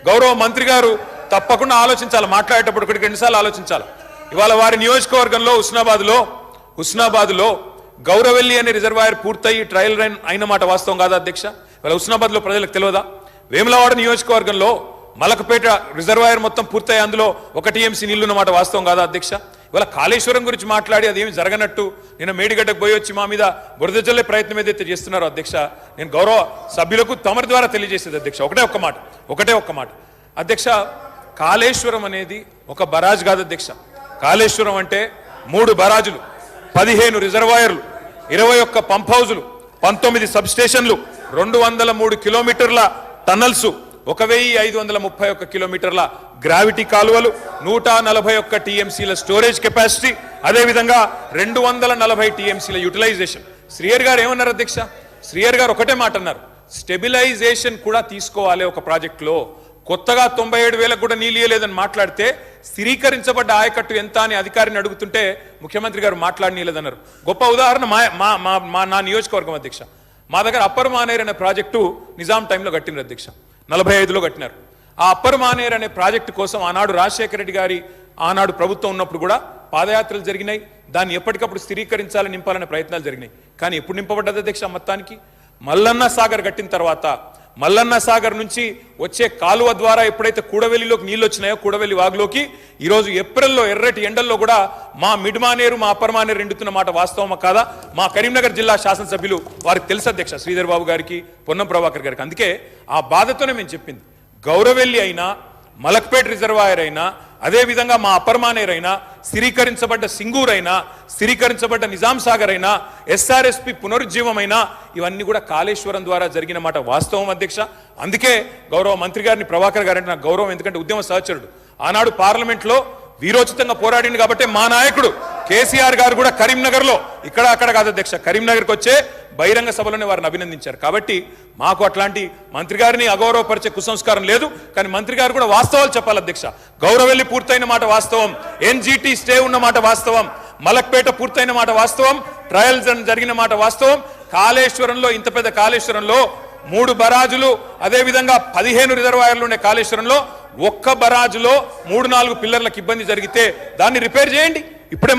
గౌరవ మంత్రి గారు తప్పకుండా ఆలోచించాలి, మాట్లాడేటప్పుడు ఒకటికి రెండుసార్లు ఆలోచించాలి. ఇవాళ వారి నియోజకవర్గంలో హుస్నాబాద్లో గౌరవెల్లి అనే రిజర్వాయర్ పూర్తయి ట్రయల్ రన్ అయిన మాట వాస్తవం కాదా అధ్యక్ష? ఇవాళ హుస్నాబాద్లో ప్రజలకు తెలియదా? వేములవాడ నియోజకవర్గంలో మలకపేట రిజర్వాయర్ మొత్తం పూర్తయి అందులో 1 టీఎంసీ నీళ్లు ఉన్నమాట వాస్తవం కాదా అధ్యక్ష? ఇవాళ కాళేశ్వరం గురించి మాట్లాడి అదేమి జరగనట్టు నేను మేడిగడ్డకు పోయి వచ్చి మా మీద బురద జల్లే ప్రయత్నం ఏదైతే చేస్తున్నారో అధ్యక్ష, నేను గౌరవ సభ్యులకు తమరి ద్వారా తెలియజేసేది అధ్యక్ష ఒకటే ఒక్క మాట అధ్యక్ష, కాళేశ్వరం అనేది ఒక బరాజ్ కాదు అధ్యక్ష. కాళేశ్వరం అంటే 3 బరాజులు, 15 రిజర్వాయర్లు, 21 పంప్ హౌజులు, 19 సబ్ స్టేషన్లు, 203 కిలోమీటర్ల టన్నల్స్, 1531 కిలోమీటర్ల గ్రావిటీ కాలువలు, 141 టీఎంసీల స్టోరేజ్ కెపాసిటీ, అదేవిధంగా 240 టీఎంసీల యూటిలైజేషన్. శ్రీయర్ గారు ఏమన్నారు అధ్యక్ష? శ్రీయర్ గారు ఒకటే మాట అన్నారు, స్టెబిలైజేషన్ కూడా తీసుకోవాలి ఒక ప్రాజెక్టులో. కొత్తగా 97,000 కూడా నీళ్ళు ఇయ్యలేదని మాట్లాడితే స్థిరీకరించబడ్డ ఆయకట్టు ఎంత అని అధికారిని అడుగుతుంటే ముఖ్యమంత్రి గారు మాట్లాడనీయలేదన్నారు. గొప్ప ఉదాహరణ నా నియోజకవర్గం అధ్యక్ష. మా దగ్గర అప్పర్ మానేర్ అనే ప్రాజెక్టు నిజాం టైంలో కట్టినారు అధ్యక్ష, 45లో కట్టినారు. ఆ అప్పర్ మానేర్ అనే ప్రాజెక్టు కోసం ఆనాడు రాజశేఖర రెడ్డి గారి ఆనాడు ప్రభుత్వం ఉన్నప్పుడు కూడా పాదయాత్రలు జరిగినాయి. దాన్ని ఎప్పటికప్పుడు స్థిరీకరించాలని నింపాలనే ప్రయత్నాలు జరిగినాయి. కానీ ఎప్పుడు నింపబడ్డది అధ్యక్ష? మొత్తానికి మల్లన్న సాగర్ కట్టిన తర్వాత మల్లన్న సాగర్ నుంచి వచ్చే కాలువ ద్వారా ఎప్పుడైతే కూడవెల్లిలోకి నీళ్ళు వచ్చినాయో, కూడవెల్లి వాగులోకి ఈరోజు ఏప్రిల్లో ఎర్రటి ఎండల్లో కూడా మా మిడ్ మానేరు మా అప్పర్ మానేరు ఎండుతున్న మాట వాస్తవమా కాదా? మా కరీంనగర్ జిల్లా శాసనసభ్యులు వారికి తెలుసు అధ్యక్ష, శ్రీధర్ బాబు గారికి, పొన్నం ప్రభాకర్ గారికి. అందుకే ఆ బాధతోనే మేము చెప్పింది, గౌరవెల్లి అయినా, మలక్పేట్ రిజర్వాయర్ అయినా, అదేవిధంగా మా అప్పర్ మానేర్ అయినా, స్థిరీకరించబడ్డ సింగూర్ అయినా, స్థిరీకరించబడ్డ నిజాం సాగర్ అయినా, ఎస్ఆర్ఎస్పి పునరుజ్జీవమైనా, ఇవన్నీ కూడా కాళేశ్వరం ద్వారా జరిగిన మాట వాస్తవం అధ్యక్ష. అందుకే గౌరవ మంత్రి గారిని, ప్రభాకర్ గారు అంటే నాకు గౌరవం, ఎందుకంటే ఉద్యమ సహచరుడు. ఆనాడు పార్లమెంట్లో వీరోచితంగా పోరాడింది కాబట్టి మా నాయకుడు కేసీఆర్ గారు కూడా కరీంనగర్లో, ఇక్కడ అక్కడ కాదు అధ్యక్ష, కరీంనగర్కి వచ్చే బహిరంగ సభలోనే వారిని అభినందించారు. కాబట్టి మాకు అట్లాంటి మంత్రి గారిని అగౌరవపరిచే కుసంస్కారం లేదు. కానీ మంత్రి గారు కూడా వాస్తవాలు చెప్పాలి అధ్యక్ష. గౌరవెల్లి పూర్తయిన మాట వాస్తవం, ఎన్జిటి స్టే ఉన్న మాట వాస్తవం, మలక్పేట పూర్తయిన మాట వాస్తవం, ట్రయల్స్ జరిగిన మాట వాస్తవం. కాళేశ్వరంలో, ఇంత పెద్ద కాళేశ్వరంలో 3 బరాజులు, అదేవిధంగా 15 రిజర్వాయర్లు ఉండే కాళేశ్వరంలో ఒక్క బరాజులో 3-4 పిల్లర్లకు ఇబ్బంది జరిగితే దాన్ని రిపేర్ చేయండి. ఇప్పుడే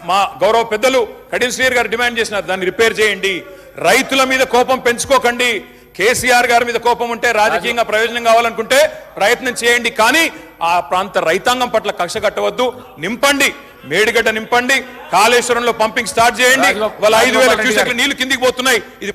మా గౌరవ పెద్దలు కడియం శ్రీయర్ గారు డిమాండ్ చేసినారు, దాన్ని రిపేర్ చేయండి. రైతుల మీద కోపం పెంచుకోకండి. కేసీఆర్ గారి మీద కోపం ఉంటే, రాజకీయంగా ప్రయోజనం కావాలనుకుంటే ప్రయత్నం చేయండి. కానీ ఆ ప్రాంత రైతాంగం పట్ల కక్ష కట్టవద్దు. నింపండి, మేడిగడ్డ నింపండి, కాళేశ్వరంలో పంపింగ్ స్టార్ట్ చేయండి. వాళ్ళ 5,000 క్యూసెక్ల నీళ్లు కిందికి పోతున్నాయి. ఇది